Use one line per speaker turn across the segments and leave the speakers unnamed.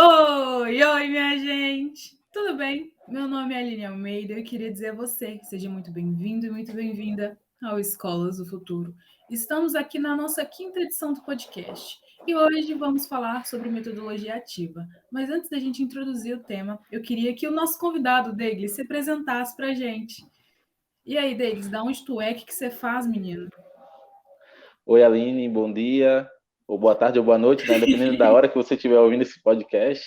Oi, oi, minha gente! Tudo bem? Meu nome é Aline Almeida e eu queria dizer a você, seja muito bem-vindo e muito bem-vinda ao Escolas do Futuro. Estamos aqui na nossa quinta edição do podcast e hoje vamos falar sobre metodologia ativa. Mas antes da gente introduzir o tema, eu queria que o nosso convidado, Deiglis, se apresentasse para a gente. E aí, Deiglis, da onde tu é? O que você faz, menino?
Oi, Aline, bom dia, ou boa tarde ou boa noite, né? Dependendo da hora que você estiver ouvindo esse podcast.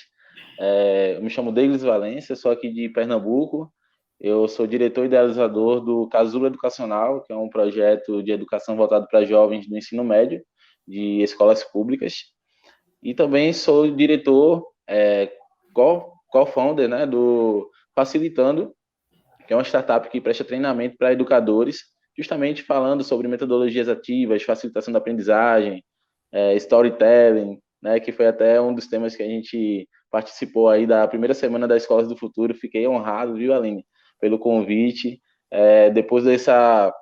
Eu me chamo Deiglis Valência, sou aqui de Pernambuco. Eu sou diretor e idealizador do Casulo Educacional, que é um projeto de educação voltado para jovens do ensino médio, de escolas públicas. E também sou diretor, co-founder, né, do Facilitando, que é uma startup que presta treinamento para educadores, justamente falando sobre metodologias ativas, facilitação da aprendizagem, storytelling, né, que foi até um dos temas que a gente participou aí da primeira semana da Escolas do Futuro. Fiquei honrado, viu, Aline, pelo convite. Depois dessa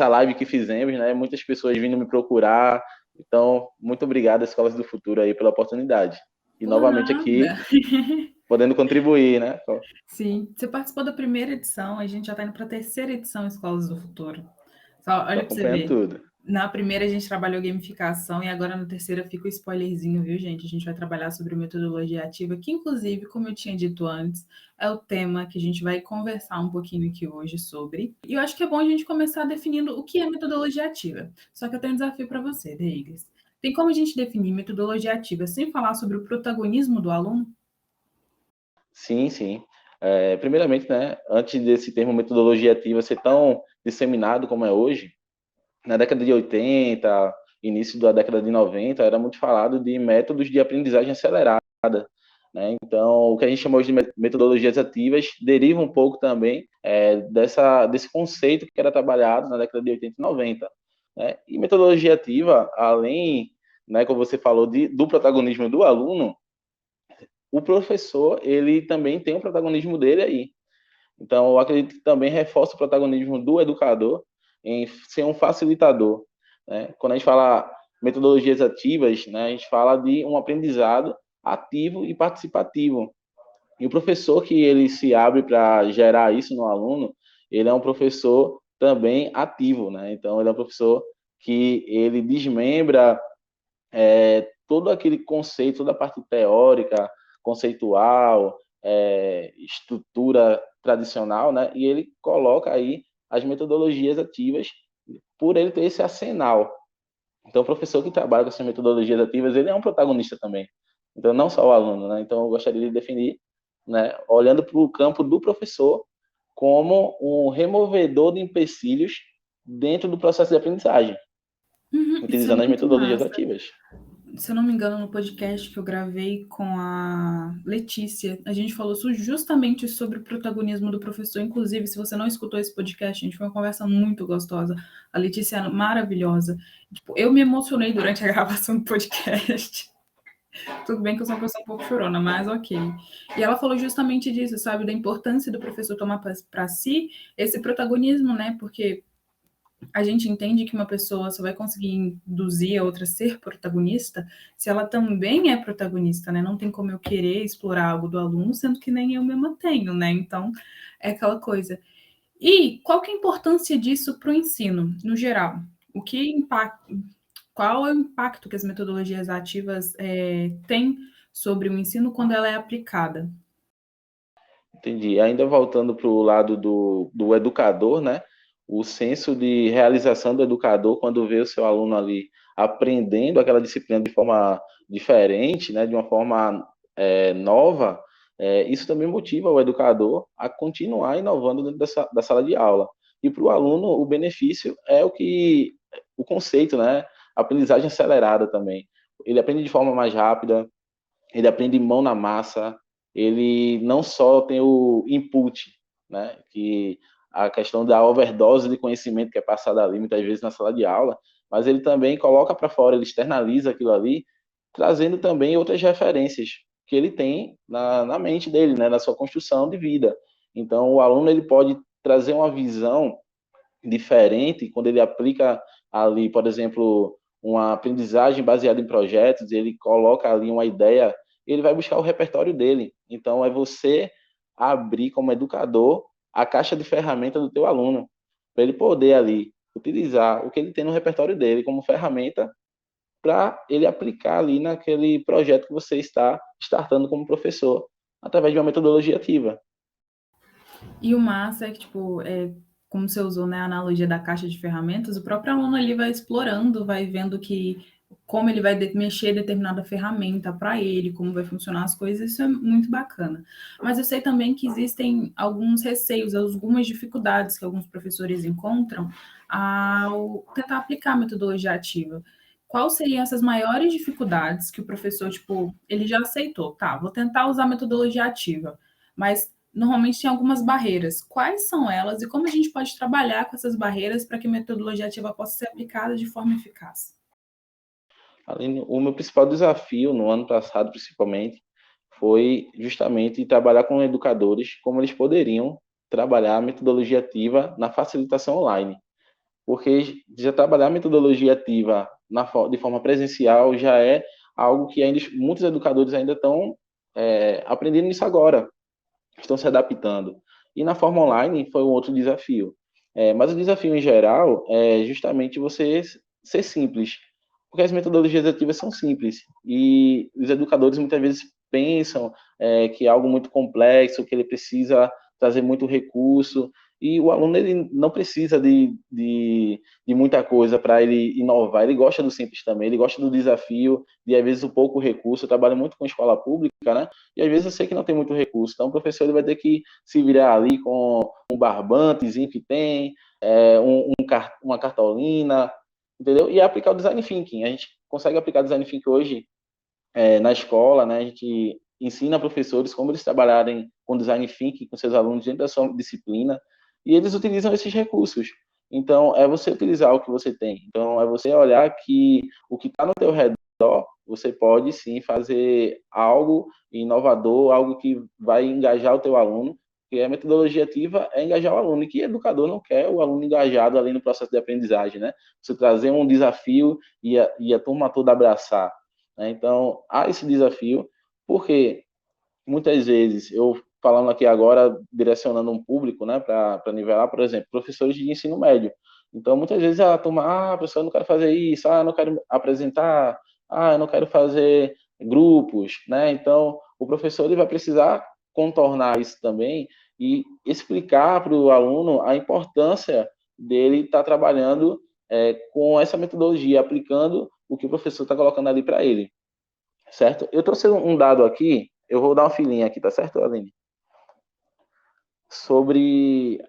live que fizemos, né, muitas pessoas vindo me procurar. Então, muito obrigado, Escolas do Futuro, aí, pela oportunidade. E
Por
novamente
nada.
aqui, podendo contribuir, né?
Sim, você participou da primeira edição, a gente já está indo para a terceira edição Escolas do Futuro. Só
Tô
olha para você
acompanhando
ver.
tudo.
Na primeira a gente trabalhou gamificação e agora na terceira fica o spoilerzinho, viu, gente? A gente vai trabalhar sobre metodologia ativa, que inclusive, como eu tinha dito antes, é o tema que a gente vai conversar um pouquinho aqui hoje sobre. E eu acho que é bom a gente começar definindo o que é metodologia ativa. Só que eu tenho um desafio para você, Deigles. Tem como a gente definir metodologia ativa sem falar sobre o protagonismo do aluno?
Sim, sim. Primeiramente, né, antes desse termo metodologia ativa ser tão disseminado como é hoje, na década de 80, início da década de 90, era muito falado de métodos de aprendizagem acelerada, né? Então, o que a gente chama hoje de metodologias ativas deriva um pouco também desse conceito que era trabalhado na década de 80 e 90. Né? E metodologia ativa, além, né, como você falou, do protagonismo do aluno, o professor, ele também tem o protagonismo dele aí. Então, eu acredito que também reforça o protagonismo do educador em ser um facilitador. Né? Quando a gente fala metodologias ativas, né, a gente fala de um aprendizado ativo e participativo. E o professor que ele se abre para gerar isso no aluno, ele é um professor também ativo, né? Então, ele é um professor que ele desmembra todo aquele conceito, toda a parte teórica, conceitual, estrutura tradicional, né? E ele coloca aí as metodologias ativas por ele ter esse arsenal. Então, o professor que trabalha com essas metodologias ativas, ele é um protagonista também. Então, não só o aluno, né? Então, eu gostaria de definir, né, olhando para o campo do professor como um removedor de empecilhos dentro do processo de aprendizagem,
Isso é
utilizando as
muito
metodologias
massa.
ativas.
Se eu não me engano, no podcast que eu gravei com a Letícia, a gente falou justamente sobre o protagonismo do professor. Inclusive, se você não escutou esse podcast, gente, foi uma conversa muito gostosa. A Letícia é maravilhosa. Tipo, eu me emocionei durante a gravação do podcast. Tudo bem que eu sou uma pessoa um pouco chorona, mas ok. E ela falou justamente disso, sabe? Da importância do professor tomar para si esse protagonismo, né? Porque a gente entende que uma pessoa só vai conseguir induzir a outra a ser protagonista se ela também é protagonista, né? Não tem como eu querer explorar algo do aluno, sendo que nem eu mesma tenho, né? Então, é aquela coisa. E qual que é a importância disso para o ensino, no geral? O que impacta, qual é o impacto que as metodologias ativas têm sobre o ensino quando ela é aplicada?
Entendi. Ainda voltando para o lado do educador, né? O senso de realização do educador quando vê o seu aluno ali aprendendo aquela disciplina de forma diferente, né? De uma forma nova, isso também motiva o educador a continuar inovando dentro da sala de aula. E para o aluno, o benefício é o conceito, né? Aprendizagem acelerada também. Ele aprende de forma mais rápida, ele aprende mão na massa, ele não só tem o input, né, que a questão da overdose de conhecimento que é passada ali muitas vezes na sala de aula, mas ele também coloca para fora, ele externaliza aquilo ali, trazendo também outras referências que ele tem na mente dele, né, na sua construção de vida. Então, o aluno ele pode trazer uma visão diferente quando ele aplica ali, por exemplo, uma aprendizagem baseada em projetos, ele coloca ali uma ideia ele vai buscar o repertório dele. Então, é você abrir como educador a caixa de ferramenta do teu aluno, para ele poder ali utilizar o que ele tem no repertório dele como ferramenta para ele aplicar ali naquele projeto que você está startando como professor, através de uma metodologia ativa.
E o massa é que, tipo, como você usou, né, a analogia da caixa de ferramentas, o próprio aluno ali vai explorando, vai vendo como ele vai mexer determinada ferramenta para ele, como vai funcionar as coisas, isso é muito bacana. Mas eu sei também que existem alguns receios, algumas dificuldades que alguns professores encontram ao tentar aplicar a metodologia ativa. Quais seriam essas maiores dificuldades que o professor, tipo, ele já aceitou, tá, vou tentar usar a metodologia ativa, mas normalmente tem algumas barreiras. Quais são elas e como a gente pode trabalhar com essas barreiras para que a metodologia ativa possa ser aplicada de forma eficaz?
Aline, o meu principal desafio no ano passado, principalmente, foi justamente trabalhar com educadores como eles poderiam trabalhar a metodologia ativa na facilitação online. Porque já trabalhar a metodologia ativa de forma presencial já é algo que ainda muitos educadores ainda estão aprendendo isso agora, estão se adaptando. E na forma online foi um outro desafio. Mas o desafio em geral é justamente você ser simples, porque as metodologias ativas são simples e os educadores muitas vezes pensam que é algo muito complexo, que ele precisa trazer muito recurso, e o aluno ele não precisa de muita coisa para ele inovar, ele gosta do simples também, ele gosta do desafio, de às vezes o pouco recurso. Eu trabalho muito com escola pública, né? E às vezes eu sei que não tem muito recurso, então o professor ele vai ter que se virar ali com um barbantezinho que tem, uma cartolina, entendeu? E aplicar o design thinking. A gente consegue aplicar o design thinking hoje na escola, né? A gente ensina professores como eles trabalharem com design thinking com seus alunos dentro da sua disciplina, e eles utilizam esses recursos. Então, é você utilizar o que você tem. Então, é você olhar que o que está no teu redor, você pode sim fazer algo inovador, algo que vai engajar o teu aluno, porque a metodologia ativa é engajar o aluno, e que educador não quer o aluno engajado ali no processo de aprendizagem, né? Você trazer um desafio e a turma toda abraçar, né? Então, há esse desafio, porque muitas vezes, eu falando aqui agora, direcionando um público, né, para nivelar, por exemplo, professores de ensino médio. Então, muitas vezes a turma, professor, eu não quero fazer isso, eu não quero apresentar, eu não quero fazer grupos, né? Então, o professor ele vai precisar contornar isso também e explicar para o aluno a importância dele estar trabalhando com essa metodologia, aplicando o que o professor está colocando ali para ele, certo? Eu trouxe um dado aqui, eu vou dar uma filinha aqui, tá certo, Aline? Sobre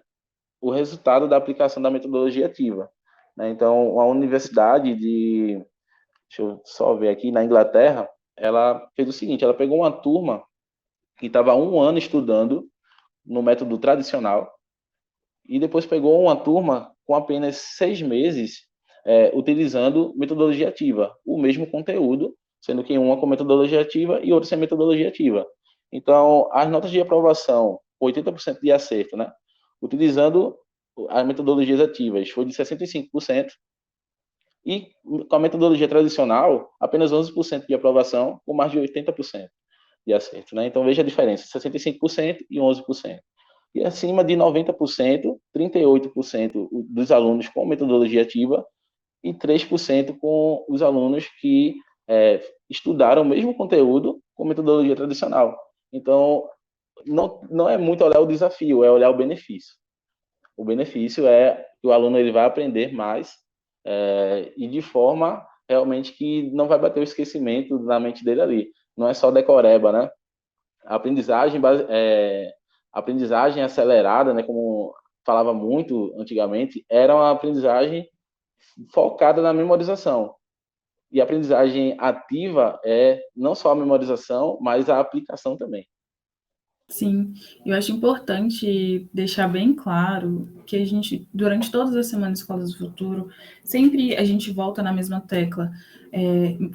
o resultado da aplicação da metodologia ativa, né? Então, a universidade deixa eu só ver aqui, na Inglaterra, ela fez o seguinte, ela pegou uma turma que estava há um ano estudando no método tradicional e depois pegou uma turma com apenas 6 meses utilizando metodologia ativa, o mesmo conteúdo, sendo que uma com metodologia ativa e outra sem metodologia ativa. Então, as notas de aprovação, 80% de acerto, né? Utilizando as metodologias ativas, foi de 65%, e com a metodologia tradicional, apenas 11% de aprovação, com mais de 80% de acerto, né? Então, veja a diferença, 65% e 11%. E acima de 90%, 38% dos alunos com metodologia ativa e 3% com os alunos que estudaram o mesmo conteúdo com metodologia tradicional. Então, não é muito olhar o desafio, é olhar o benefício. O benefício é que o aluno ele vai aprender mais e de forma realmente que não vai bater o esquecimento na mente dele ali. Não é só decoreba, né? A aprendizagem acelerada, né, como falava muito antigamente, era uma aprendizagem focada na memorização. E a aprendizagem ativa é não só a memorização, mas a aplicação também.
Sim, eu acho importante deixar bem claro que a gente, durante todas as semanas Escolas do Futuro, sempre a gente volta na mesma tecla.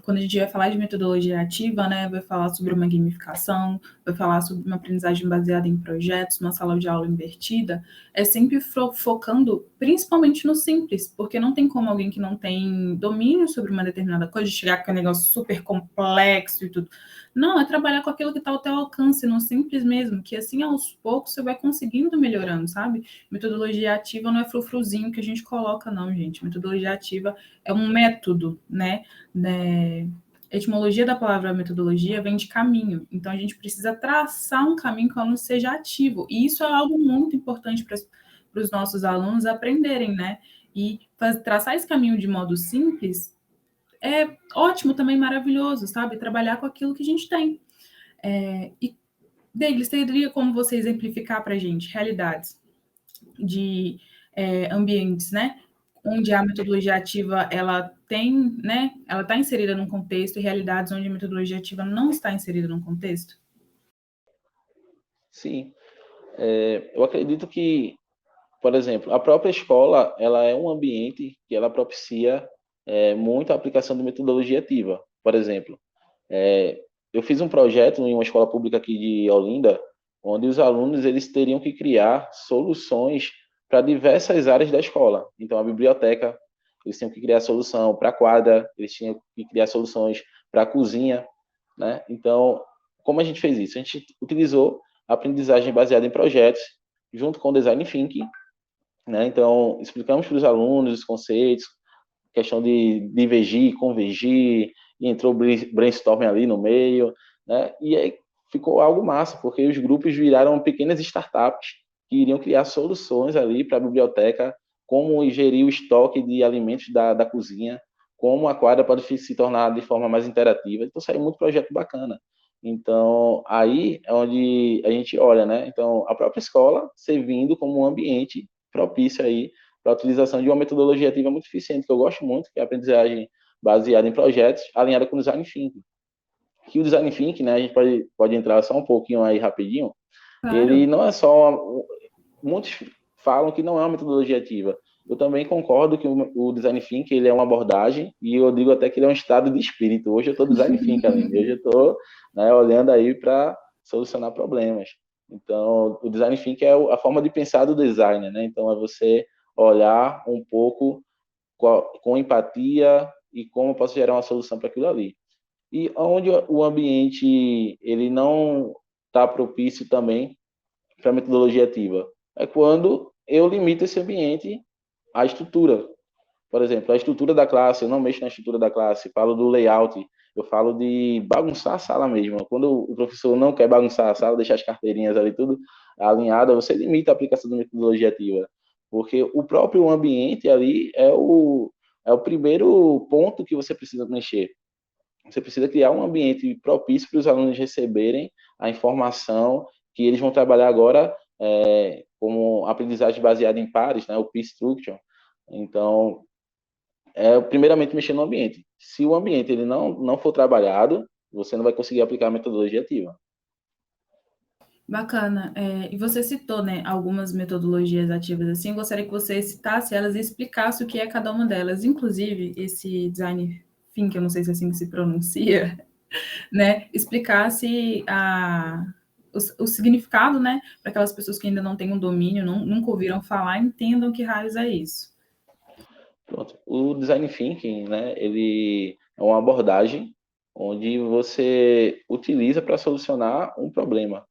Quando a gente vai falar de metodologia ativa, né, vai falar sobre uma gamificação, vai falar sobre uma aprendizagem baseada em projetos, uma sala de aula invertida, é sempre focando principalmente no simples, porque não tem como alguém que não tem domínio sobre uma determinada coisa chegar com um negócio super complexo e tudo. Não, é trabalhar com aquilo que está ao teu alcance, no simples mesmo, que assim aos poucos você vai conseguindo melhorando, sabe? Metodologia ativa não é frufruzinho que a gente coloca, não, gente. Metodologia ativa é um método, né? A etimologia da palavra metodologia vem de caminho, então a gente precisa traçar um caminho que o aluno seja ativo, e isso é algo muito importante para os nossos alunos aprenderem, né? E traçar esse caminho de modo simples é ótimo também, maravilhoso, sabe? Trabalhar com aquilo que a gente tem. E, Denis, teria como você exemplificar para a gente realidades de ambientes, né? Onde a metodologia ativa ela tem, né? Ela está inserida num contexto e realidades onde a metodologia ativa não está inserida num contexto?
Sim. Eu acredito que, por exemplo, a própria escola, ela é um ambiente que ela propicia muito a aplicação de metodologia ativa. Por exemplo, eu fiz um projeto em uma escola pública aqui de Olinda, onde os alunos eles teriam que criar soluções para diversas áreas da escola. Então, a biblioteca, eles tinham que criar solução para a quadra, eles tinham que criar soluções para a cozinha, né? Então, como a gente fez isso? A gente utilizou a aprendizagem baseada em projetos, junto com o design thinking, né? Então, explicamos para os alunos os conceitos, questão de divergir, convergir, e entrou brainstorming ali no meio, né? E aí ficou algo massa, porque os grupos viraram pequenas startups que iriam criar soluções ali para a biblioteca, como gerir o estoque de alimentos da cozinha, como a quadra pode se tornar de forma mais interativa. Então, saiu muito projeto bacana. Então, aí é onde a gente olha, né? Então, a própria escola servindo como um ambiente propício aí para a utilização de uma metodologia ativa muito eficiente, que eu gosto muito, que é a aprendizagem baseada em projetos, alinhada com o design thinking. Que o design thinking, né, a gente pode entrar só um pouquinho aí rapidinho, ele
Claro.
não é só... Muitos falam que não é uma metodologia ativa. Eu também concordo que o design thinking ele é uma abordagem, e eu digo até que ele é um estado de espírito. Hoje eu estou design thinking, Aline. Hoje eu estou, né, olhando aí para solucionar problemas. Então, o design thinking é a forma de pensar do designer, né? Então, é você olhar um pouco com empatia e como eu posso gerar uma solução para aquilo ali. E onde o ambiente ele não está propício também para metodologia ativa é quando eu limito esse ambiente à estrutura. Por exemplo, a estrutura da classe, eu não mexo na estrutura da classe, falo do layout, eu falo de bagunçar a sala mesmo. Quando o professor não quer bagunçar a sala, deixar as carteirinhas ali tudo alinhada, você limita a aplicação da metodologia ativa. Porque o próprio ambiente ali é o primeiro ponto que você precisa mexer. Você precisa criar um ambiente propício para os alunos receberem a informação que eles vão trabalhar agora como aprendizagem baseada em pares, né, o peer structure. Então, primeiramente mexer no ambiente. Se o ambiente ele não for trabalhado, você não vai conseguir aplicar a metodologia ativa.
Bacana. E você citou, né, algumas metodologias ativas assim. Gostaria que você citasse elas e explicasse o que é cada uma delas. Inclusive, esse design thinking, eu não sei se é assim que se pronuncia, né? Explicasse o significado, né, para aquelas pessoas que ainda não têm um domínio, nunca ouviram falar, entendam que raios é isso.
Pronto. O design thinking, né, ele é uma abordagem onde você utiliza para solucionar um problema.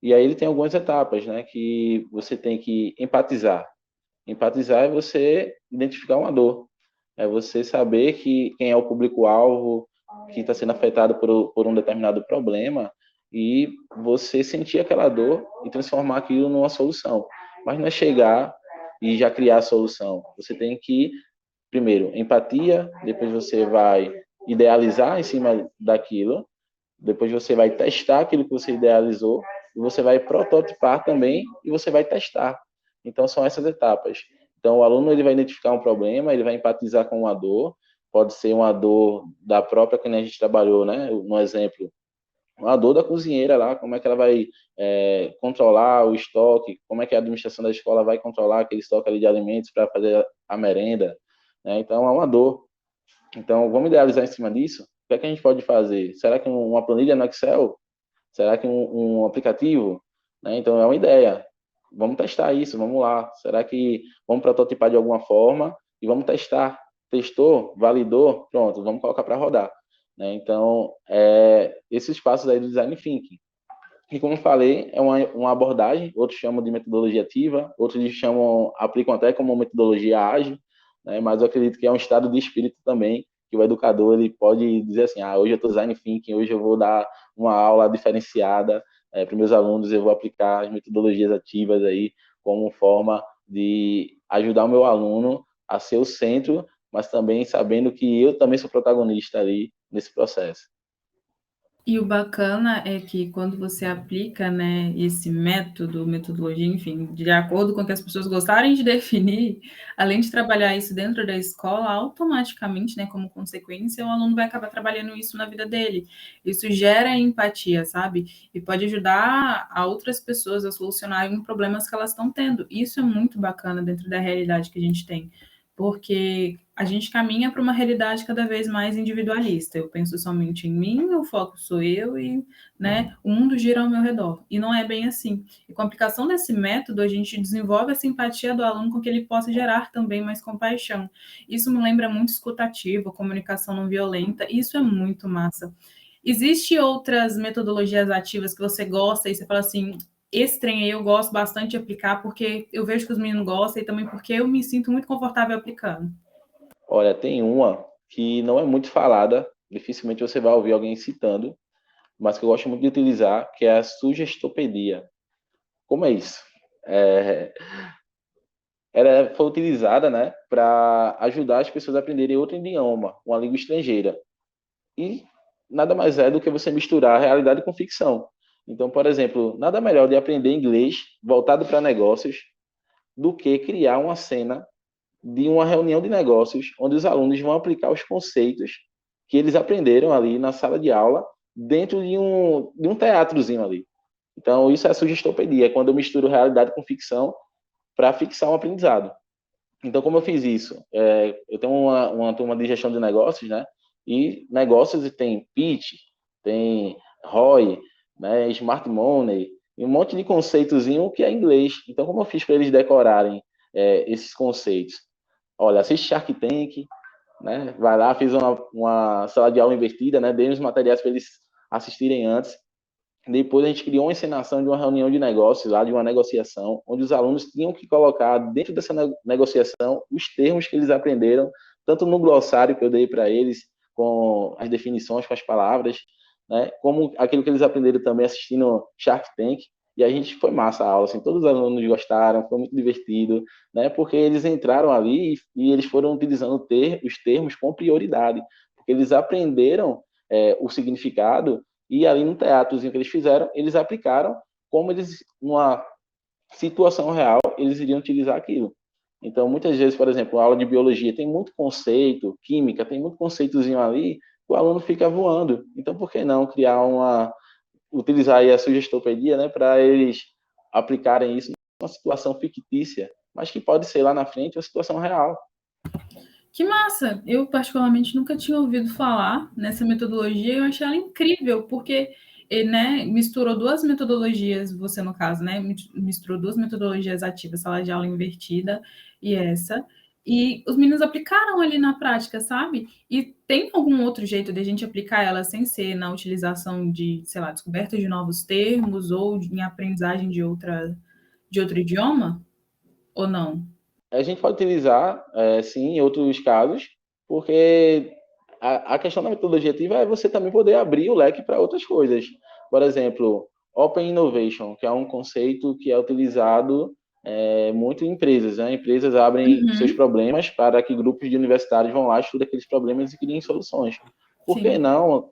E aí ele tem algumas etapas, né, que você tem que empatizar. Empatizar é você identificar uma dor, é você saber que quem é o público-alvo que está sendo afetado por um determinado problema e você sentir aquela dor e transformar aquilo numa solução. Mas não é chegar e já criar a solução. Você tem que, primeiro, empatia, depois você vai idealizar em cima daquilo, depois você vai testar aquilo que você idealizou, e você vai prototipar também, e você vai testar. Então, são essas etapas. Então, o aluno ele vai identificar um problema, ele vai empatizar com uma dor, pode ser uma dor da própria que a gente trabalhou, né? No exemplo, uma dor da cozinheira lá, como é que ela vai controlar o estoque, como é que a administração da escola vai controlar aquele estoque ali de alimentos para fazer a merenda, né? Então, é uma dor. Então, vamos idealizar em cima disso? O que é que a gente pode fazer? Será que uma planilha no Excel? Será que um aplicativo? Né? Então, é uma ideia. Vamos testar isso, vamos lá. Será que vamos prototipar de alguma forma e vamos testar? Testou, validou, pronto, vamos colocar para rodar. Né? Então, esses passos aí do design thinking. E como eu falei, é uma abordagem, outros chamam de metodologia ativa, outros chamam, aplicam até como metodologia ágil, né? Mas eu acredito que é um estado de espírito também, que o educador ele pode dizer assim, hoje eu estou design thinking, hoje eu vou dar uma aula diferenciada para meus alunos, eu vou aplicar as metodologias ativas aí como forma de ajudar o meu aluno a ser o centro, mas também sabendo que eu também sou protagonista ali nesse processo.
E o bacana é que quando você aplica, né, esse método, metodologia, enfim, de acordo com o que as pessoas gostarem de definir, além de trabalhar isso dentro da escola, automaticamente, né, como consequência, o aluno vai acabar trabalhando isso na vida dele. Isso gera empatia, sabe? E pode ajudar a outras pessoas a solucionarem problemas que elas estão tendo. Isso é muito bacana dentro da realidade que a gente tem, porque a gente caminha para uma realidade cada vez mais individualista. Eu penso somente em mim, o foco sou eu e, né, o mundo gira ao meu redor. E não é bem assim. E com a aplicação desse método, a gente desenvolve a simpatia do aluno com que ele possa gerar também mais compaixão. Isso me lembra muito escutativa, comunicação não violenta, e isso é muito massa. Existem outras metodologias ativas que você gosta e você fala assim, esse trem aí eu gosto bastante de aplicar porque eu vejo que os meninos gostam e também porque eu me sinto muito confortável aplicando.
Olha, tem uma que não é muito falada, dificilmente você vai ouvir alguém citando, mas que eu gosto muito de utilizar, que é a sugestopedia. Como é isso? É, ela foi utilizada, né, para ajudar as pessoas a aprenderem outro idioma, uma língua estrangeira. E nada mais é do que você misturar realidade com ficção. Então, por exemplo, nada melhor de aprender inglês voltado para negócios do que criar uma cena de uma reunião de negócios onde os alunos vão aplicar os conceitos que eles aprenderam ali na sala de aula dentro de um teatrozinho ali. Então, isso é a sugestopedia, é quando eu misturo realidade com ficção para fixar um aprendizado. Então, como eu fiz isso? Eu tenho uma turma de gestão de negócios, né? E negócios tem pitch, tem ROI, né? Smart Money, e um monte de conceitozinho que é inglês. Então, como eu fiz para eles decorarem esses conceitos? Olha, assiste Shark Tank, né? Vai lá, fiz uma sala de aula invertida, né? Dei os materiais para eles assistirem antes. Depois a gente criou uma encenação de uma reunião de negócios, lá de uma negociação, onde os alunos tinham que colocar dentro dessa negociação os termos que eles aprenderam, tanto no glossário que eu dei para eles, com as definições, com as palavras, né, como aquilo que eles aprenderam também assistindo Shark Tank. E a gente foi massa a aula, assim, todos os alunos gostaram, foi muito divertido, né, porque eles entraram ali e eles foram utilizando os termos com prioridade, porque eles aprenderam o significado e ali no teatrozinho que eles fizeram, eles aplicaram como eles, numa situação real, eles iriam utilizar aquilo. Então, muitas vezes, por exemplo, a aula de biologia tem muito conceito, química, tem muito conceitozinho ali, o aluno fica voando. Então, por que não utilizar aí a sugestopedia, né, para eles aplicarem isso numa situação fictícia, mas que pode ser lá na frente uma situação real.
Que massa! Eu, particularmente, nunca tinha ouvido falar nessa metodologia e eu achei ela incrível, porque né, misturou duas metodologias, você no caso, né? Misturou duas metodologias ativas, sala de aula invertida e essa. E os meninos aplicaram ali na prática, sabe? E tem algum outro jeito de a gente aplicar ela sem ser na utilização de, sei lá, descoberta de novos termos ou em aprendizagem de outro idioma? Ou não?
A gente pode utilizar, sim, em outros casos, porque a questão da metodologia ativa é você também poder abrir o leque para outras coisas. Por exemplo, Open Innovation, que é um conceito que é utilizado muito em empresas. Né? Empresas abrem seus
Uhum,
problemas para que grupos de universitários vão lá, estudem aqueles problemas e criem soluções. Por que
sim.
não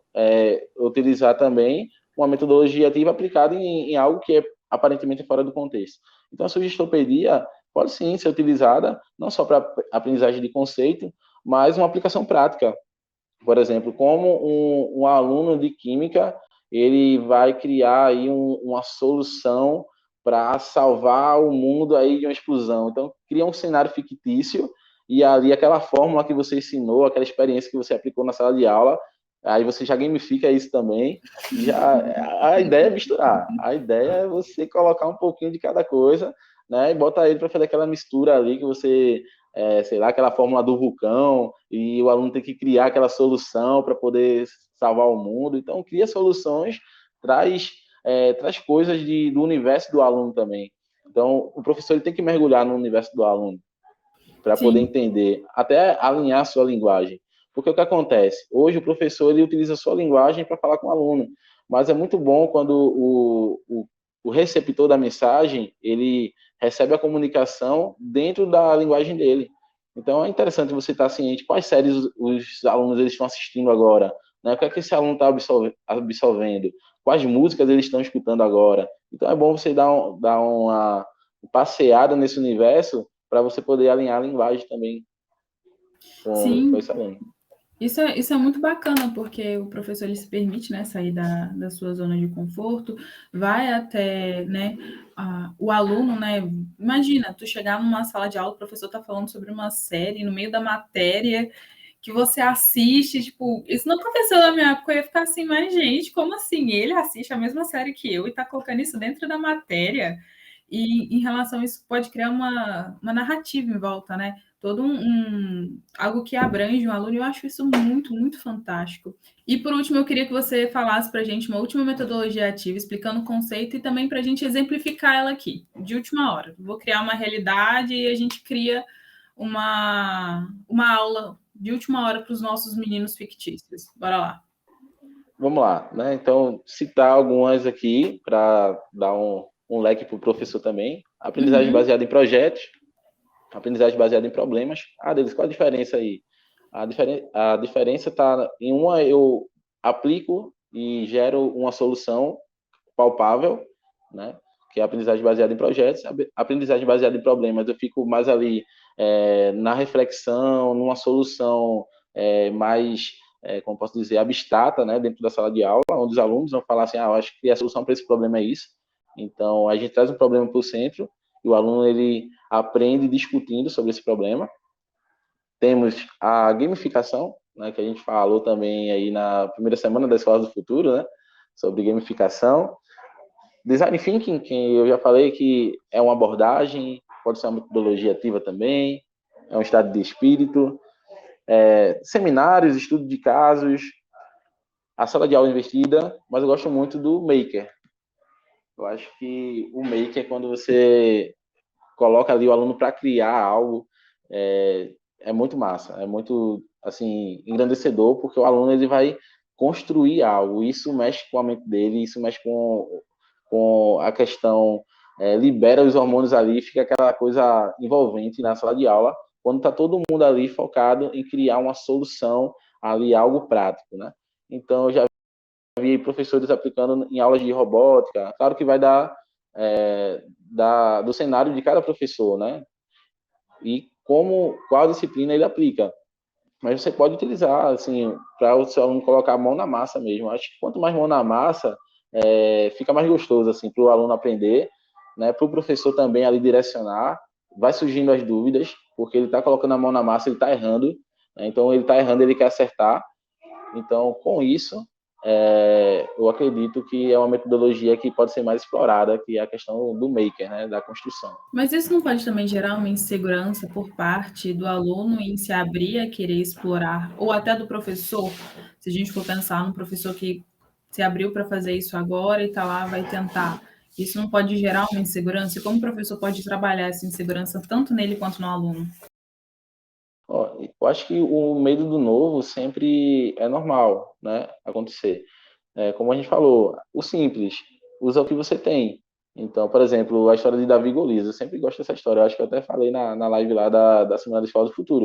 utilizar também uma metodologia ativa aplicada em algo que é aparentemente fora do contexto? Então, a sugestopedia pode sim ser utilizada não só para aprendizagem de conceito, mas uma aplicação prática. Por exemplo, como um aluno de química ele vai criar aí uma solução para salvar o mundo aí de uma explosão. Então, cria um cenário fictício e ali aquela fórmula que você ensinou, aquela experiência que você aplicou na sala de aula, aí você já gamifica isso também, e já a ideia é misturar, a ideia é você colocar um pouquinho de cada coisa, né, e botar ele para fazer aquela mistura ali que você, sei lá, aquela fórmula do vulcão, e o aluno tem que criar aquela solução para poder salvar o mundo. Então, cria soluções, traz coisas do universo do aluno também. Então, o professor ele tem que mergulhar no universo do aluno para poder
Sim,
entender, até alinhar a sua linguagem. Porque o que acontece? Hoje o professor ele utiliza a sua linguagem para falar com o aluno, mas é muito bom quando o receptor da mensagem ele recebe a comunicação dentro da linguagem dele. Então é interessante você estar ciente quais séries os alunos eles estão assistindo agora, né? O que é que esse aluno está absorvendo, quais músicas eles estão escutando agora. Então é bom você dar uma passeada nesse universo para você poder alinhar a linguagem também com
sim.
esse aluno.
Isso é muito bacana, porque o professor ele se permite, né, sair da sua zona de conforto, vai até, né, o aluno, né, imagina, tu chegar numa sala de aula, o professor está falando sobre uma série, no meio da matéria, que você assiste, tipo, isso não aconteceu na minha época, eu ia ficar assim, mas gente, como assim? Ele assiste a mesma série que eu e está colocando isso dentro da matéria? E em relação a isso, pode criar uma narrativa em volta, né? Todo algo que abrange um aluno, eu acho isso muito, muito fantástico. E por último, eu queria que você falasse para a gente uma última metodologia ativa, explicando o conceito e também para a gente exemplificar ela aqui, de última hora. Vou criar uma realidade e a gente cria uma aula de última hora para os nossos meninos fictícios. Bora lá.
Vamos lá, né? Então, citar algumas aqui para dar um leque para o professor também. Aprendizagem
Uhum.
baseada em projetos, aprendizagem baseada em problemas. Deles, qual a diferença aí? A diferença está em uma eu aplico e gero uma solução palpável, né? Que é a aprendizagem baseada em projetos. A aprendizagem baseada em problemas, eu fico mais ali na reflexão, numa solução mais, como posso dizer, abstrata, né? Dentro da sala de aula, onde os alunos vão falar assim, eu acho que a solução para esse problema é isso. Então, a gente traz um problema para o centro e o aluno ele aprende discutindo sobre esse problema. Temos a gamificação, né, que a gente falou também aí na primeira semana da Escola do Futuro, né, sobre gamificação. Design Thinking, que eu já falei que é uma abordagem, pode ser uma metodologia ativa também, é um estado de espírito. Seminários, estudo de casos, a sala de aula investida, mas eu gosto muito do Maker. Eu acho que o Maker é quando você coloca ali o aluno para criar algo, é muito massa, é muito assim engrandecedor, porque o aluno ele vai construir algo, isso mexe com a mente dele, isso mexe com a questão, libera os hormônios ali, fica aquela coisa envolvente na sala de aula, quando está todo mundo ali focado em criar uma solução ali, algo prático, né? Então, eu já vi professores aplicando em aulas de robótica, claro que vai do cenário de cada professor, né? E qual disciplina ele aplica. Mas você pode utilizar, assim, para o seu aluno colocar a mão na massa mesmo. Acho que quanto mais mão na massa, fica mais gostoso, assim, para o aluno aprender, né? Para o professor também ali direcionar. Vai surgindo as dúvidas, porque ele está colocando a mão na massa, ele está errando, né? Então, ele está errando, ele quer acertar. Então, com isso, eu acredito que é uma metodologia que pode ser mais explorada, que é a questão do maker, né? Da construção.
Mas isso não pode também gerar uma insegurança por parte do aluno em se abrir a querer explorar, ou até do professor, se a gente for pensar num professor que se abriu para fazer isso agora e está lá, vai tentar. Isso não pode gerar uma insegurança? E como o professor pode trabalhar essa insegurança tanto nele quanto no aluno?
Eu acho que o medo do novo sempre é normal, né? Acontecer. Como a gente falou, o simples, usa o que você tem. Então, por exemplo, a história de Davi e Golias, eu sempre gosto dessa história. Eu acho que eu até falei na live lá da Semana da Escola do Futuro.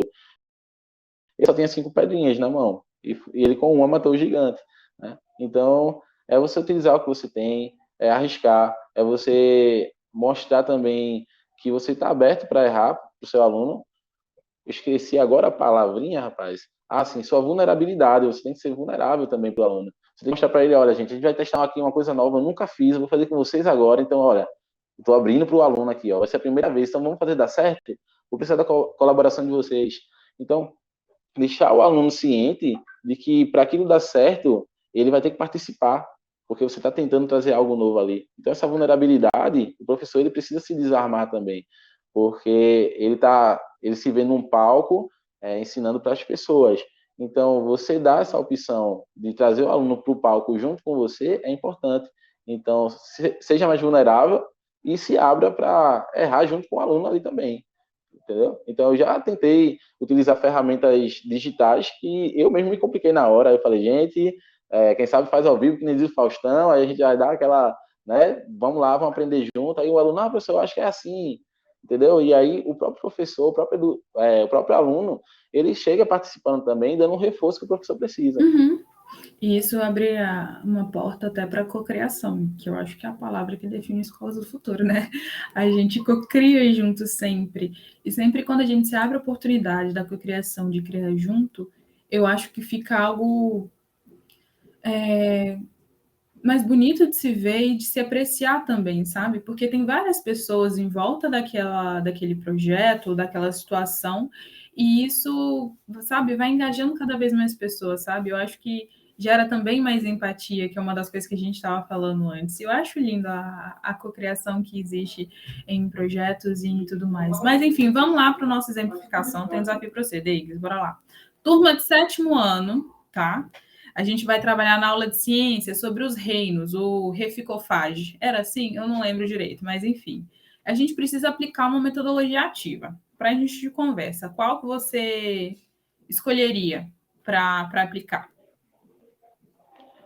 Ele só tinha 5 pedrinhas na mão. E ele com uma matou o gigante. Né? Então, é você utilizar o que você tem, é arriscar, é você mostrar também que você está aberto para errar para o seu aluno. Eu esqueci agora a palavrinha, rapaz. Sim, sua vulnerabilidade. Você tem que ser vulnerável também para o aluno. Você tem que mostrar para ele, olha, gente, a gente vai testar aqui uma coisa nova, eu nunca fiz, eu vou fazer com vocês agora. Então, olha, estou abrindo para o aluno aqui, ó, vai ser a primeira vez, então vamos fazer dar certo? vou precisar da colaboração de vocês. Então, deixar o aluno ciente de que para aquilo dar certo, ele vai ter que participar, porque você está tentando trazer algo novo ali. Então, essa vulnerabilidade, o professor ele precisa se desarmar também, porque ele se vê num palco ensinando para as pessoas. Então, você dar essa opção de trazer o aluno para o palco junto com você é importante. Então, seja mais vulnerável e se abra para errar junto com o aluno ali também. Entendeu? Então, eu já tentei utilizar ferramentas digitais que eu mesmo me compliquei na hora. Eu falei, gente, quem sabe faz ao vivo, que nem diz o Faustão, aí a gente já dá aquela, né? Vamos lá, vamos aprender junto. Aí o aluno, professor, eu acho que é assim, entendeu? E aí o próprio professor, o próprio aluno, ele chega participando também, dando um reforço que o professor precisa.
Uhum. E isso abre uma porta até para a cocriação, que eu acho que é a palavra que define escolas do futuro, né? A gente cocria junto sempre. E sempre quando a gente se abre a oportunidade da cocriação, de criar junto, eu acho que fica algo mais bonito de se ver e de se apreciar também, sabe? Porque tem várias pessoas em volta daquele projeto, daquela situação, e isso, sabe, vai engajando cada vez mais pessoas, sabe? Eu acho que gera também mais empatia, que é uma das coisas que a gente estava falando antes. Eu acho lindo a cocriação que existe em projetos e tudo mais. Mas, enfim, vamos lá para a nossa exemplificação. Tem um desafio para você, Deigles, bora lá. Turma de 7º ano, tá? A gente vai trabalhar na aula de ciência sobre os reinos, o reficofage. Era assim? Eu não lembro direito, mas enfim. A gente precisa aplicar uma metodologia ativa. Para a gente de conversa, qual que você escolheria para aplicar?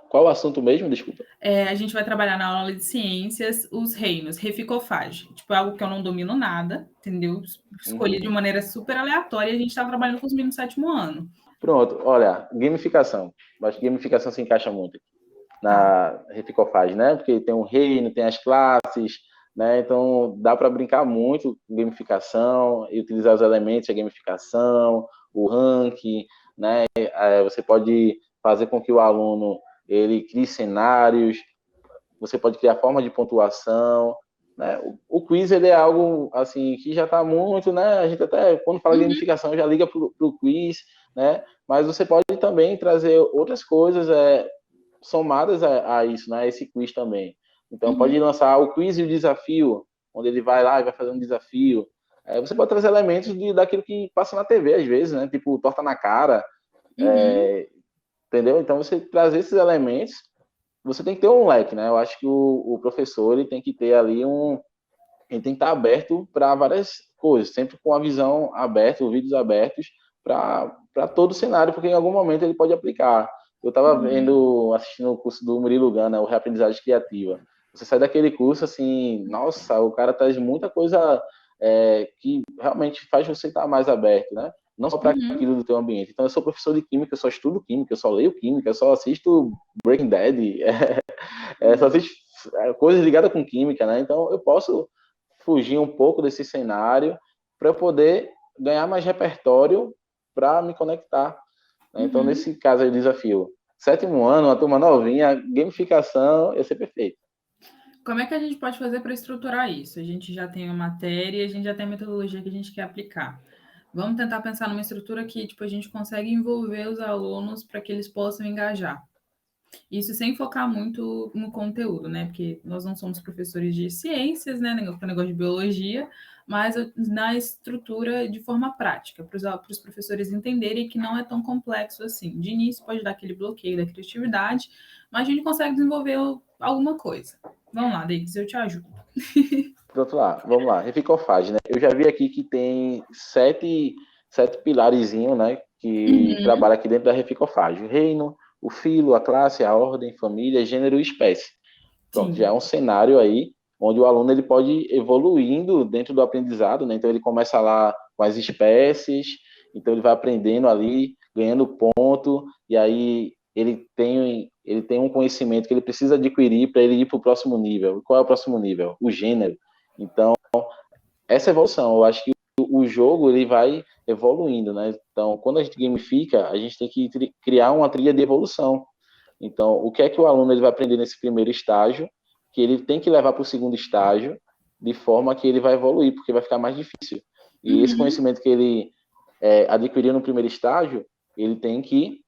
Qual o assunto mesmo? Desculpa.
A gente vai trabalhar na aula de ciências os reinos, reficofage. Tipo, é algo que eu não domino nada, entendeu? Escolhi de maneira super aleatória e a gente está trabalhando com os meninos do 7º ano.
Pronto, olha, gamificação. Acho que gamificação se encaixa muito na reficofage, né? Porque tem um reino, tem as classes, né? Então dá para brincar muito com gamificação e utilizar os elementos da gamificação, o ranking, né? Você pode fazer com que o aluno ele crie cenários, você pode criar forma de pontuação, né? O quiz ele é algo assim que já está muito, né? A gente até quando fala de gamificação já liga para o quiz, né? Mas você pode também trazer outras coisas somadas a isso, né? Esse quiz também. Então pode lançar o quiz e o desafio, onde ele vai lá e vai fazer um desafio. Você pode trazer elementos daquilo que passa na TV às vezes, né? Tipo torta na cara, entendeu? Então você trazer esses elementos, você tem que ter um leque, né? Eu acho que o professor ele tem que ter ali ele tem que estar aberto para várias coisas, sempre com a visão aberta, ouvidos abertos para todo o cenário, porque em algum momento ele pode aplicar. Eu estava assistindo o curso do Murilo Gun, né, o Reaprendizagem Criativa. Você sai daquele curso assim, nossa, o cara traz muita coisa que realmente faz você estar mais aberto, né? Não só para aquilo do teu ambiente. Então, eu sou professor de química, eu só estudo química, eu só leio química, eu só assisto Breaking Bad, só assisto coisas ligadas com química, né? Então, eu posso fugir um pouco desse cenário para eu poder ganhar mais repertório para me conectar. Né? Então, nesse caso aí, o desafio. 7º ano, uma turma novinha, gamificação ia ser perfeito.
Como é que a gente pode fazer para estruturar isso? A gente já tem a matéria, a gente já tem a metodologia que a gente quer aplicar. Vamos tentar pensar numa estrutura que tipo, a gente consegue envolver os alunos para que eles possam engajar. Isso sem focar muito no conteúdo, né? Porque nós não somos professores de ciências, né? Negócio de biologia, mas na estrutura de forma prática, para os professores entenderem que não é tão complexo assim. De início pode dar aquele bloqueio da criatividade, mas a gente consegue desenvolver alguma coisa. Vamos lá, Denis, eu te ajudo.
Pronto lá, vamos lá. Reficofage, né? Eu já vi aqui que tem sete pilarezinhos, né? Que trabalha aqui dentro da reficofage. O reino, o filo, a classe, a ordem, família, gênero e espécie. Pronto, já é um cenário aí onde o aluno ele pode ir evoluindo dentro do aprendizado, né? Então ele começa lá com as espécies, então ele vai aprendendo ali, ganhando ponto, e aí ele tem um conhecimento que ele precisa adquirir para ele ir para o próximo nível. Qual é o próximo nível? O gênero. Então, essa evolução, eu acho que o jogo ele vai evoluindo, né? Então, quando a gente gamifica, a gente tem que criar uma trilha de evolução. Então, o que é que o aluno ele vai aprender nesse primeiro estágio, que ele tem que levar para o segundo estágio, de forma que ele vai evoluir, porque vai ficar mais difícil. E esse conhecimento que ele adquiriu no primeiro estágio, ele tem que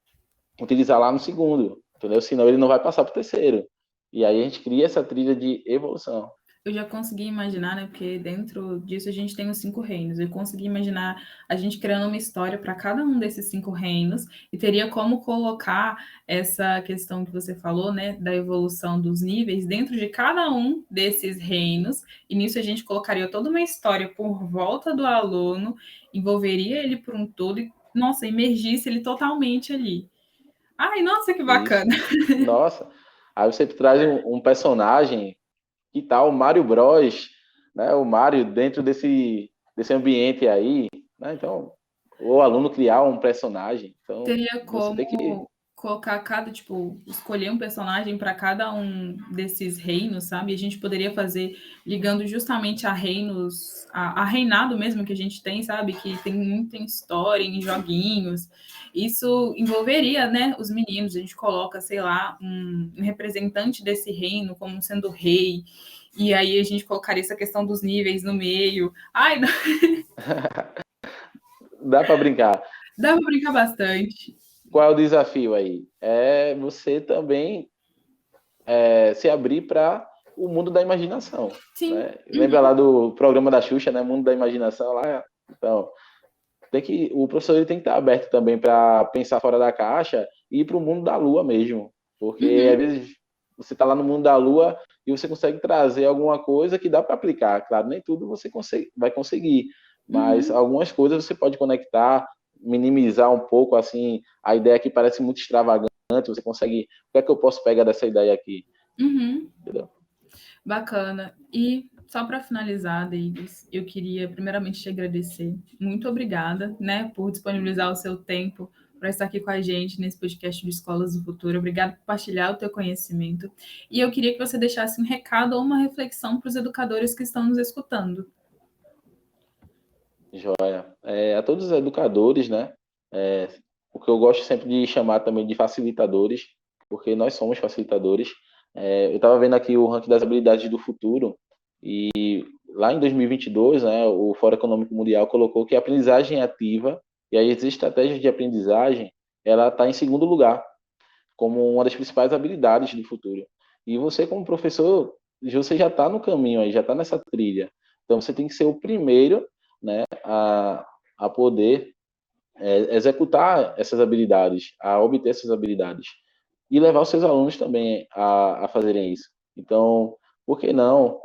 utilizar lá no segundo, entendeu? Senão ele não vai passar para o terceiro. E aí a gente cria essa trilha de evolução.
Eu já consegui imaginar, né? Porque dentro disso a gente tem os 5 reinos. Eu consegui imaginar a gente criando uma história para cada um desses 5 reinos e teria como colocar essa questão que você falou, né? Da evolução dos níveis dentro de cada um desses reinos. E nisso a gente colocaria toda uma história por volta do aluno, envolveria ele por um todo e, nossa, imergisse ele totalmente ali. Ai, nossa, que bacana!
Isso. Nossa, aí você traz um personagem. Que tal o Mario Bros, né? O Mario dentro desse ambiente aí, né? Então, o aluno criar um personagem. Então,
Teria
você tem que...
como colocar tipo, escolher um personagem para cada um desses reinos, sabe? A gente poderia fazer ligando justamente a reinos, a reinado mesmo que a gente tem, sabe? Que tem muita história em joguinhos. Isso envolveria, né, os meninos. A gente coloca, sei lá, um representante desse reino como sendo rei. E aí a gente colocaria essa questão dos níveis no meio. Ai, não.
Dá para brincar.
Dá para brincar bastante.
Qual é o desafio aí? É você também se abrir para o mundo da imaginação.
Sim.
Né? Lembra lá do programa da Xuxa, né? Mundo da Imaginação lá? Então, o professor ele tem que estar aberto também para pensar fora da caixa e ir para o mundo da lua mesmo. Porque às vezes você está lá no mundo da lua e você consegue trazer alguma coisa que dá para aplicar. Claro, nem tudo você vai conseguir, mas algumas coisas você pode conectar, minimizar um pouco assim a ideia que parece muito extravagante. Você consegue, o que é que eu posso pegar dessa ideia aqui? Entendeu?
Bacana. E só para finalizar, Davis, eu queria primeiramente te agradecer. Muito obrigada, né, por disponibilizar o seu tempo para estar aqui com a gente nesse podcast de Escolas do Futuro. Obrigada por compartilhar o teu conhecimento. E eu queria que você deixasse um recado ou uma reflexão para os educadores que estão nos escutando.
Joia. A todos os educadores, né? O que eu gosto sempre de chamar também de facilitadores, porque nós somos facilitadores. Eu estava vendo aqui o ranking das habilidades do futuro e lá em 2022, né, o Fórum Econômico Mundial colocou que a aprendizagem ativa e as estratégias de aprendizagem, ela está em segundo lugar, como uma das principais habilidades do futuro. E você, como professor, você já está no caminho aí, já está nessa trilha. Então, você tem que ser o primeiro, né, a poder executar essas habilidades, a obter essas habilidades e levar os seus alunos também a fazerem isso. Então, por que não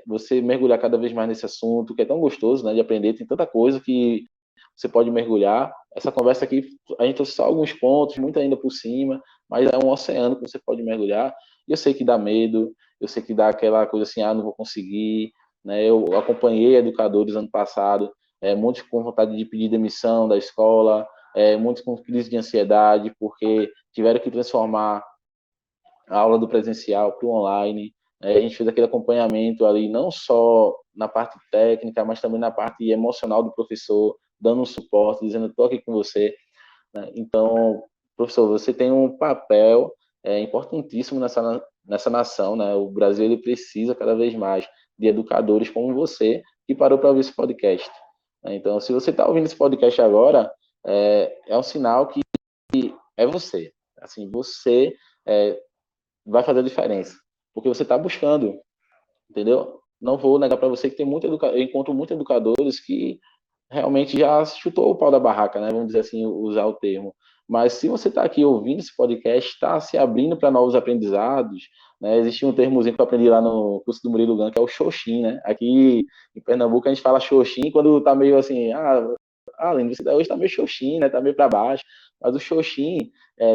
você mergulhar cada vez mais nesse assunto, que é tão gostoso, né, de aprender, tem tanta coisa que você pode mergulhar. Essa conversa aqui, a gente trouxe só alguns pontos, muito ainda por cima, mas é um oceano que você pode mergulhar. E eu sei que dá medo, eu sei que dá aquela coisa assim, não vou conseguir. Né? Eu acompanhei educadores ano passado, muitos com vontade de pedir demissão da escola, muitos com crise de ansiedade, porque tiveram que transformar a aula do presencial para o online. A gente fez aquele acompanhamento ali, não só na parte técnica, mas também na parte emocional do professor, dando um suporte, dizendo, estou aqui com você. Né? Então, professor, você tem um papel importantíssimo nessa nação. Né? O Brasil ele precisa cada vez mais de educadores como você, que parou para ouvir esse podcast. Né? Então, se você está ouvindo esse podcast agora, é um sinal que é você. Assim, você vai fazer a diferença, porque você está buscando, entendeu? Não vou negar para você que tem eu encontro muitos educadores que realmente já chutou o pau da barraca, né? Vamos dizer assim, usar o termo. Mas se você está aqui ouvindo esse podcast, está se abrindo para novos aprendizados, né? Existe um termozinho que eu aprendi lá no curso do Murilo Gun, que é o xoxin, né? Aqui em Pernambuco a gente fala xoxin quando está meio assim, Aline, você hoje está meio xoxin, né? Está meio para baixo. Mas o xoxin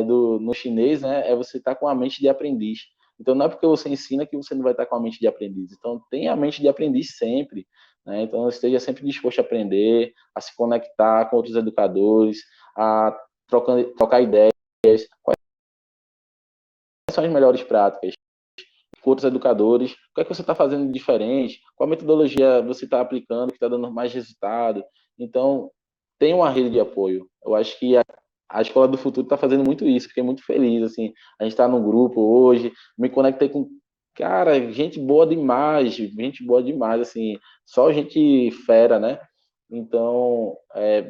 no chinês, né? É você estar com a mente de aprendiz. Então não é porque você ensina que você não vai estar com a mente de aprendiz. Então tenha a mente de aprendiz sempre. Né? Então, esteja sempre disposto a aprender, a se conectar com outros educadores, a trocar ideias. Quais são as melhores práticas com outros educadores? O que é que você está fazendo de diferente? Qual metodologia você está aplicando que está dando mais resultado? Então, tem uma rede de apoio. Eu acho que a Escola do Futuro está fazendo muito isso. Fiquei muito feliz. Assim, a gente está num grupo hoje, me conectei com cara, gente boa demais, assim, só gente fera, né? Então,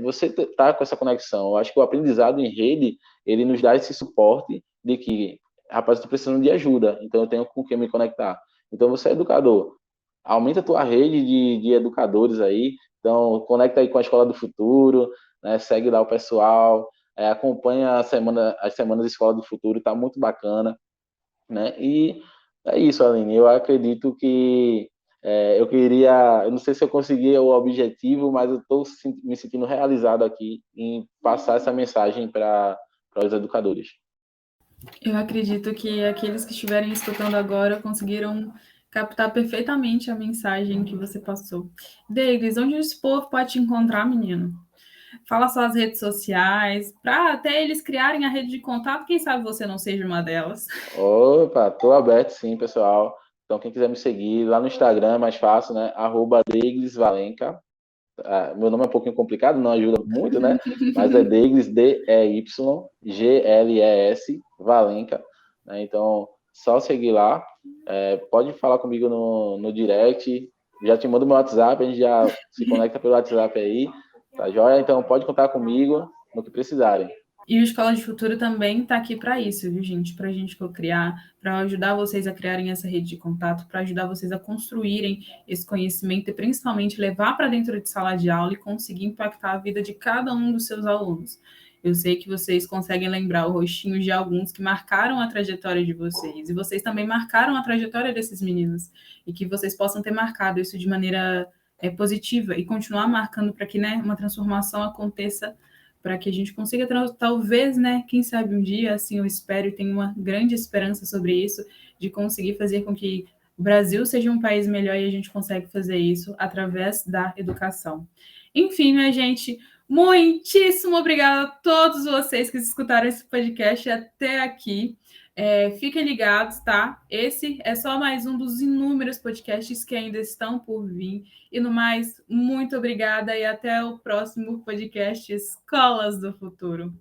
você tá com essa conexão. Eu acho que o aprendizado em rede, ele nos dá esse suporte de que, rapaz, eu tô precisando de ajuda, então eu tenho com quem me conectar. Então, você é educador, aumenta a tua rede de educadores aí, então conecta aí com a Escola do Futuro, né? Segue lá o pessoal, acompanha as semanas da Escola do Futuro, tá muito bacana, né? E é isso, Aline. Eu acredito que eu não sei se eu consegui o objetivo, mas eu estou me sentindo realizado aqui em passar essa mensagem para os educadores.
Eu acredito que aqueles que estiverem escutando agora conseguiram captar perfeitamente a mensagem que você passou. Deles, onde esse povo pode te encontrar, menino? Fala suas redes sociais, para até eles criarem a rede de contato, quem sabe você não seja uma delas.
Opa, estou aberto sim, pessoal. Então, quem quiser me seguir lá no Instagram é mais fácil, né? @DeiglisValenca. Meu nome é um pouquinho complicado, não ajuda muito, né? Mas é Deiglis, Deygles, Valenca. Né? Então, só seguir lá. Pode falar comigo no direct. Já te mando meu WhatsApp, a gente já se conecta pelo WhatsApp aí. Tá joia? Então, pode contar comigo no que precisarem.
E o Escola de Futuro também está aqui para isso, viu, gente? Para a gente criar, para ajudar vocês a criarem essa rede de contato, para ajudar vocês a construírem esse conhecimento e principalmente levar para dentro de sala de aula e conseguir impactar a vida de cada um dos seus alunos. Eu sei que vocês conseguem lembrar o rostinho de alguns que marcaram a trajetória de vocês, e vocês também marcaram a trajetória desses meninos, e que vocês possam ter marcado isso de maneira positiva e continuar marcando para que, né, uma transformação aconteça, para que a gente consiga, talvez, né, quem sabe um dia, assim, eu espero e tenho uma grande esperança sobre isso, de conseguir fazer com que o Brasil seja um país melhor, e a gente consegue fazer isso através da educação. Enfim, minha gente, muitíssimo obrigada a todos vocês que escutaram esse podcast até aqui. Fiquem ligados, tá? Esse é só mais um dos inúmeros podcasts que ainda estão por vir. E no mais, muito obrigada e até o próximo podcast Escolas do Futuro.